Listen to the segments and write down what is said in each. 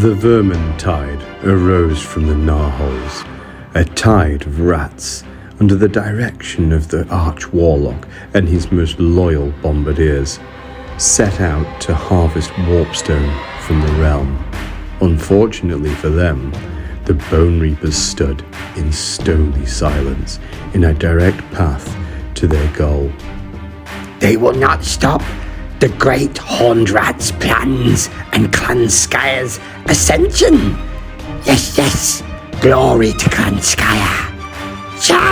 The vermintide arose from the gnawholes, a tide of rats under the direction of the arch warlock and his most loyal bombadiers, set out to harvest warpstone from the realm. Unfortunately for them, the Bonereapers stood in stony silence in a direct path to their goal. They will not stop the great horned rat's plans and Clan SKYRE's ascension. Yes, yes, glory to Clan SKYRE. Charge!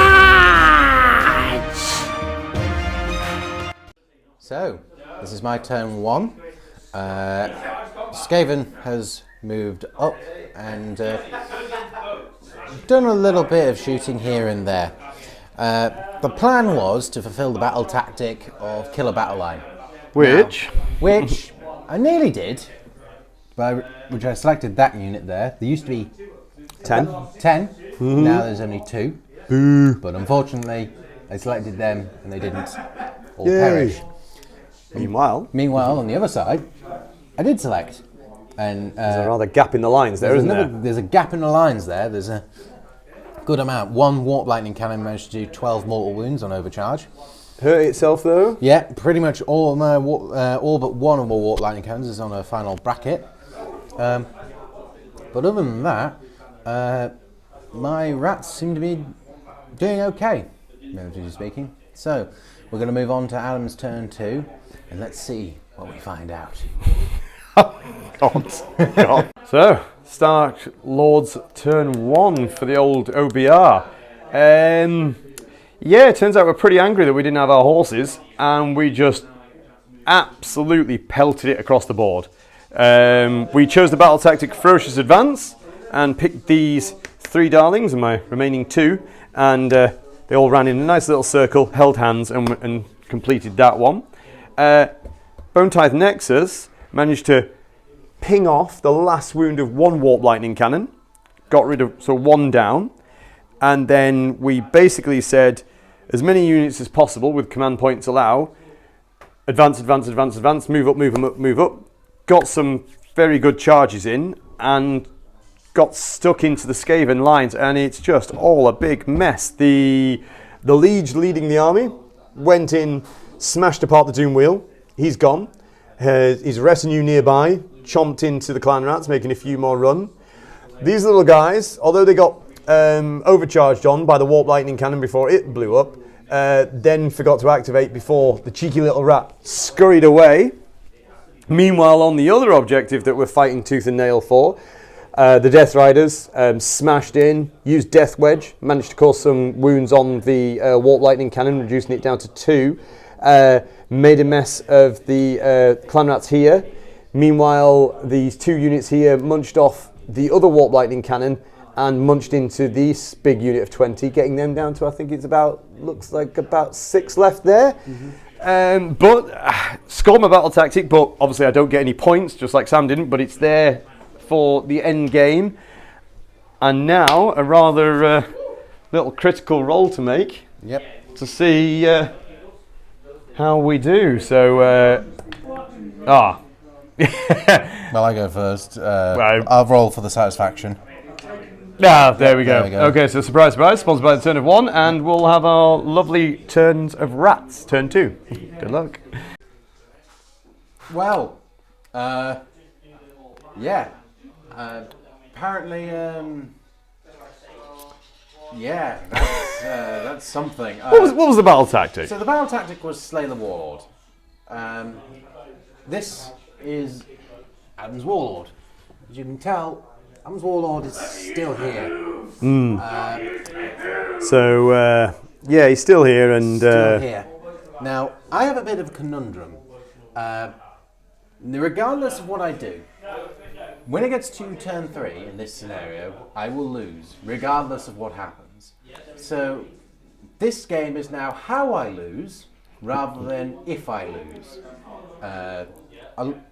So, this is my turn 1. Skaven has moved up and done a little bit of shooting here and there. The plan was to fulfill the battle tactic of kill a battle line. Which I nearly did, which I selected that unit there. There used to be 10. Mm-hmm. Now there's only 2. Boo. But unfortunately, I selected them and they didn't all perish. Meanwhile, on the other side, I did select. And there's a rather gap in the lines there, isn't there? There's a gap in the lines there. There's a good amount. One warp lightning cannon managed to do 12 mortal wounds on overcharge. Hurt itself though? Yeah, pretty much all but one of my warp lightning cannons is on a final bracket. But other than that, my rats seem to be doing okay, relatively speaking. So we're going to move on to Adam's turn 2, and let's see what we find out. God. So, Stark Lord's turn 1 for the old OBR. Yeah, it turns out we're pretty angry that we didn't have our horses, and we just absolutely pelted it across the board. We chose the battle tactic Ferocious Advance, and picked these 3 darlings and my remaining 2, and they all ran in a nice little circle, held hands, and completed that one. Bonetithe Nexus managed to ping off the last wound of 1 warp lightning cannon, got rid of 1 down, and then we basically said as many units as possible with command points allow, advance, move up, got some very good charges in and got stuck into the Skaven lines, and it's just all a big mess. The liege leading the army went in, smashed apart the Doom Wheel, he's gone. His retinue nearby chomped into the clan rats, making a few more run. These little guys, although they got overcharged on by the warp lightning cannon before it blew up, then forgot to activate before the cheeky little rat scurried away. Meanwhile, on the other objective that we're fighting tooth and nail for, the Death Riders smashed in, used Death Wedge, managed to cause some wounds on the warp lightning cannon, reducing it down to 2. Made a mess of the clan rats here. Meanwhile, these 2 units here munched off the other warp lightning cannon and munched into this big unit of 20, getting them down to, I think it's looks like about 6 left there. Mm-hmm. But scored my battle tactic, but obviously I don't get any points, just like Sam didn't, but it's there for the end game. And now a rather little critical roll to make. Yep. To see how we do. So, well, I go first. I'll roll for the satisfaction. There we go. Okay, so surprise, sponsored by the turn of 1, and we'll have our lovely turns of rats. Turn 2. Good luck. Well, yeah. Apparently, yeah, that's something. What was the battle tactic? So the battle tactic was slay the warlord. This is Adam's warlord. As you can tell, Adam's warlord is still here. Yeah, he's still here and still here. Now, I have a bit of a conundrum. Regardless of what I do, when it gets to turn 3 in this scenario, I will lose, regardless of what happens. So, this game is now how I lose, rather than if I lose.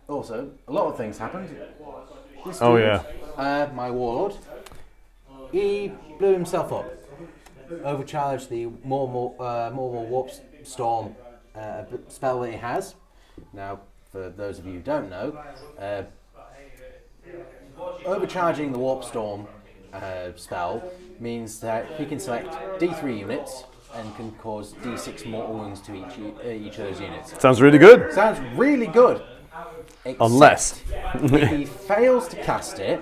Also, a lot of things happened. This dude, my warlord, he blew himself up. Overcharged the more warpstone spell that he has. Now, for those of you who don't know, overcharging the warpstone spell means that he can select D3 units and can cause D6 mortal wounds to each of those units. Sounds really good. Sounds really good. Unless if he fails to cast it,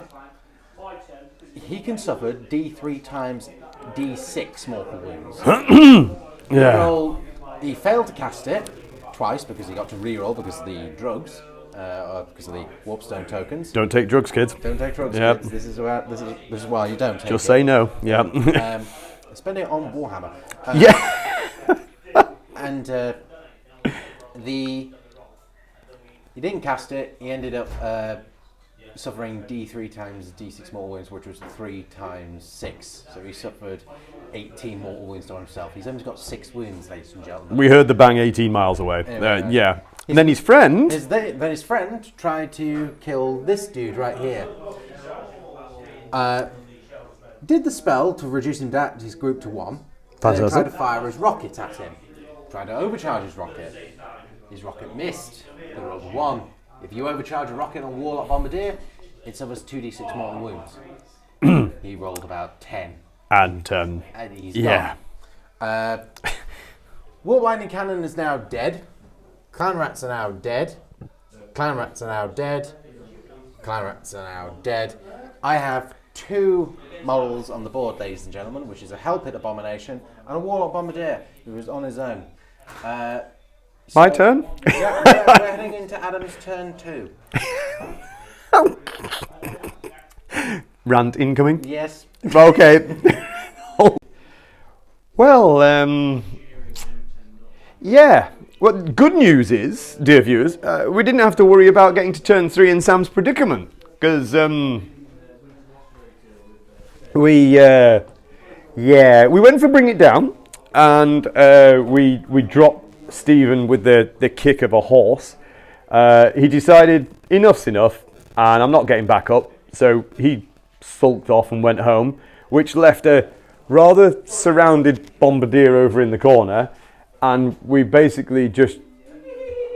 he can suffer D3 times D6 mortal wounds. He failed to cast it twice because he got to reroll because of the drugs, or because of the warpstone tokens. Don't take drugs, kids. Don't take drugs, kids. This is why you don't take Just say no. Yeah. Spend it on Warhammer. And he didn't cast it. He ended up suffering D3 times D6 mortal wounds, which was 3 times 6. So he suffered 18 mortal wounds on himself. He's only got 6 wounds, ladies and gentlemen. We heard the bang 18 miles away. Anyway, yeah. And then his friend... Then his friend tried to kill this dude right here. Did the spell to reduce his group to 1. Fantastic. And then tried to fire his rocket at him. Tried to overcharge his rocket. His rocket missed. He rolled a 1. If you overcharge a rocket on Warlock Bombardier, it suffers 2d6 mortal wounds. He rolled about 10. And he's gone. Warp Lightning Cannon is now dead. Clan Rats are now dead. Clan Rats are now dead. Clan Rats are now dead. I have 2 models on the board, ladies and gentlemen, which is a Hell Pit Abomination and a Warlock Bombardier, who is on his own. My turn? Yeah, we're heading into Adam's turn 2. Rant incoming? Yes. Okay. Well, yeah. Well, good news is, dear viewers, we didn't have to worry about getting to turn 3 in Sam's predicament, because we went for Bring It Down, and we dropped Stephen with the kick of a horse. He decided enough's enough, and I'm not getting back up, so he sulked off and went home, which left a rather surrounded bombardier over in the corner, and we basically just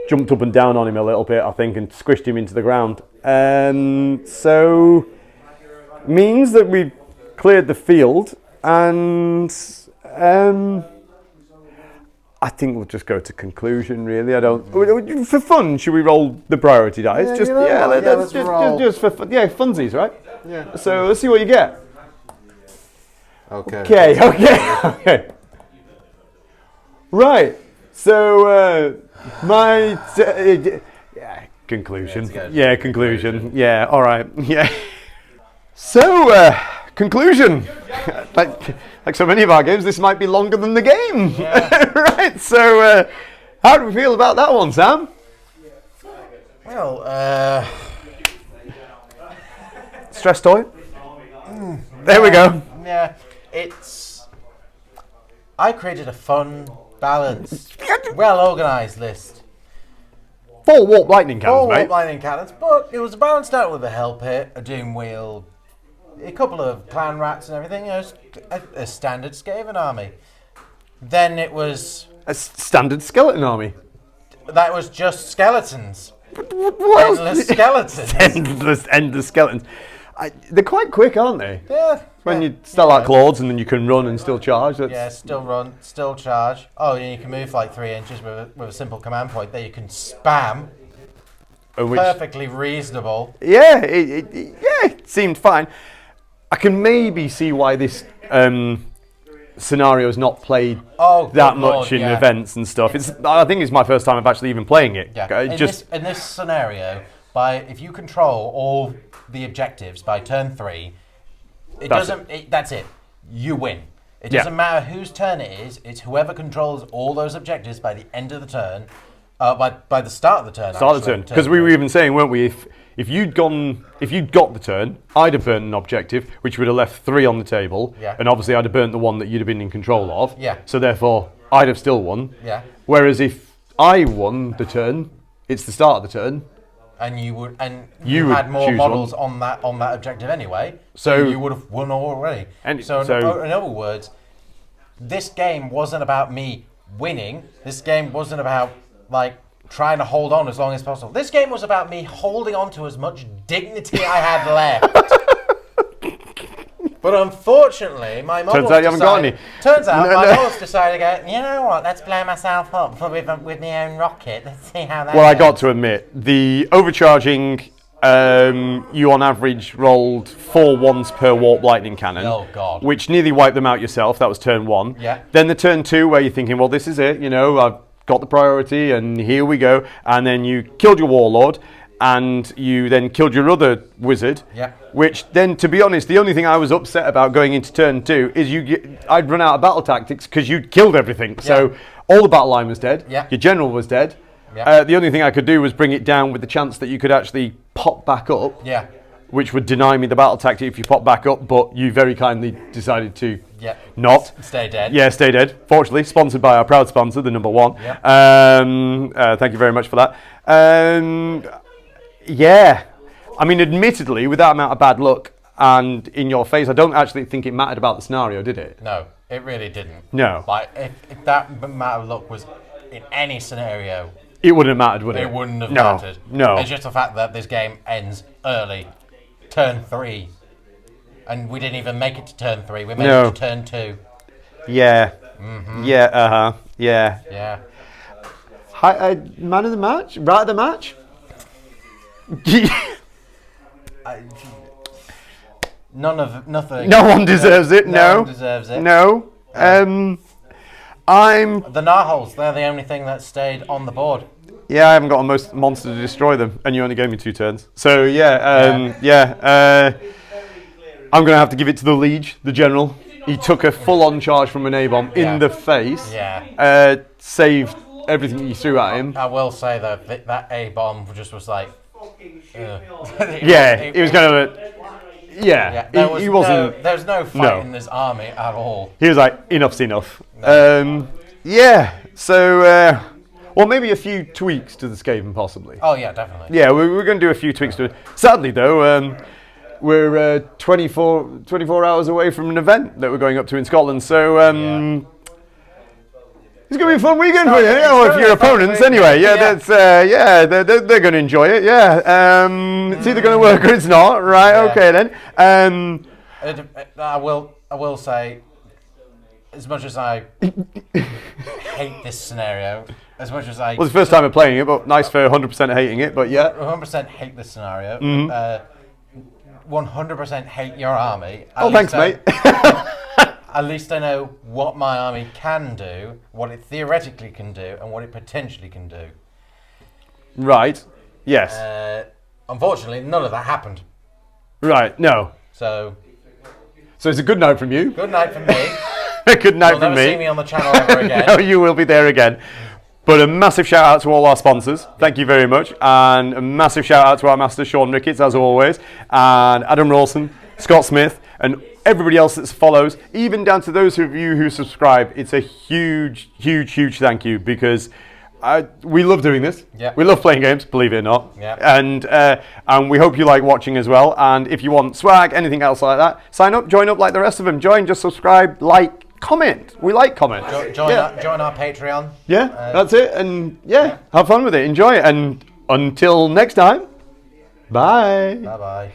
jumped up and down on him a little bit, I think, and squished him into the ground. So means that we cleared the field, and I think we'll just go to conclusion, really. I don't. For fun, should we roll the priority dice? Let's roll. Just for fun. Yeah, funsies, right? Yeah. So let's see what you get. Okay. Right. So conclusion. Yeah, conclusion. Yeah. All right. Yeah. So conclusion. Like so many of our games, this might be longer than the game. Yeah. Right, so how do we feel about that one, Sam? Well, stress toy? There we go. Yeah, I created a fun, balanced, well-organised list. 4 warp lightning cannons, mate. 4 warp lightning cannons, but it was balanced out with a hell pit, a doom wheel, a couple of clan rats and everything. You know, a standard Skaven army. Then it was a standard skeleton army. That was just skeletons. What endless skeletons. endless skeletons. They're quite quick, aren't they? Yeah. When you start like Claudes and then you can run and still charge. Still run, still charge. Oh, and you can move like 3 inches with a simple command point. There you can spam. Perfectly reasonable. Yeah, it seemed fine. I can maybe see why this scenario is not played that much in events and stuff. I think it's my first time of actually even playing it. Yeah. In this scenario, if you control all the objectives by turn 3, that's it. You win. It doesn't matter whose turn it is. It's whoever controls all those objectives by the end of the turn. By the start of the turn. Start of the turn. Because we were even saying, weren't we? If you'd got the turn, I'd have burnt an objective, which would have left 3 on the table, and obviously I'd have burnt the one that you'd have been in control of. Yeah. So therefore, I'd have still won. Yeah. Whereas if I won the turn, it's the start of the turn. And you had more models on that objective anyway, so you would have won already. So in other words, this game wasn't about me winning. This game wasn't about trying to hold on as long as possible. This game was about me holding on to as much dignity I had left. But unfortunately, my mum Turns out you haven't got any. Turns out my mum's decided to go, you know what, let's blow myself up with my own rocket. Let's see how that Well, I goes. got to admit, the overcharging, you on average rolled 4 once per warp lightning cannon. Oh, God. Which nearly wiped them out yourself. That was turn 1. Yeah. Then the turn 2 where you're thinking, well, this is it, you know, I've got the priority and here we go. And then you killed your warlord and you then killed your other wizard. Yeah. Which then, to be honest, the only thing I was upset about going into turn 2 is I'd run out of battle tactics because you'd killed everything. Yeah. So all the battle line was dead. Yeah. Your general was dead. Yeah. The only thing I could do was bring it down with the chance that you could actually pop back up. Yeah. Which would deny me the battle tactic if you pop back up, but you very kindly decided to Yeah. not. Stay dead. Yeah, stay dead. Fortunately, sponsored by our proud sponsor, the number 1. Yeah. Thank you very much for that. Yeah. I mean, admittedly, with that amount of bad luck and in your face, I don't actually think it mattered about the scenario, did it? No, it really didn't. No. Like, if that amount of luck was in any scenario, It wouldn't have mattered, would it? it wouldn't have No. mattered. No. It's just the fact that this game ends early. Turn 3. And we didn't even make it to turn 3. We made No. it to turn 2. Yeah. Yeah, yeah. Yeah. Man of the match? Right of the match? Nothing. No one deserves it. No No. one deserves it. No. I'm. The gnawholes, they're the only thing that stayed on the board. Yeah, I haven't got a monster to destroy them, and you only gave me 2 turns. So yeah. I'm gonna have to give it to the liege, the general. He took a full-on charge from an A-bomb in the face. Yeah. Saved everything you threw at him. I will say though, that A-bomb just was like... Yeah, he was kind of a... Yeah, he wasn't... There was no fight in this army at all. He was like, enough's enough. No. Yeah, so... well, maybe a few tweaks to the Skaven, possibly. Oh yeah, definitely. Yeah, we're going to do a few tweaks to it. Sadly, though, we're 24 hours away from an event that we're going up to in Scotland, so... It's going to be a fun weekend for you, if your opponents, anyway. Yeah, that's they're going to enjoy it. Yeah, it's either going to work or it's not. Right? Yeah. Okay then. I will say, as much as I hate this scenario, as much as I Well, it's the first time I'm playing it, but nice for 100% hating it. But yeah, 100% hate this scenario. 100% hate your army. Oh, thanks, mate. At least I know what my army can do, what it theoretically can do, and what it potentially can do. Right. Yes. Unfortunately, none of that happened. Right. No. So it's a good night from you. good night from me. A good night You'll from never me. see me on the channel ever again. No, you will be there again. But a massive shout out to all our sponsors. Thank you very much. And a massive shout out to our master, Sean Ricketts, as always. And Adam Rawson, Scott Smith, and everybody else that follows, even down to those of you who subscribe. It's a huge, huge, huge thank you because we love doing this. Yeah. We love playing games, believe it or not. Yeah. And we hope you like watching as well. And if you want swag, anything else like that, sign up, join up like the rest of them. Join, just subscribe, like, comment. We like comments. Join our Patreon. Yeah, that's it. And yeah, have fun with it. Enjoy it. And until next time, bye. Bye bye.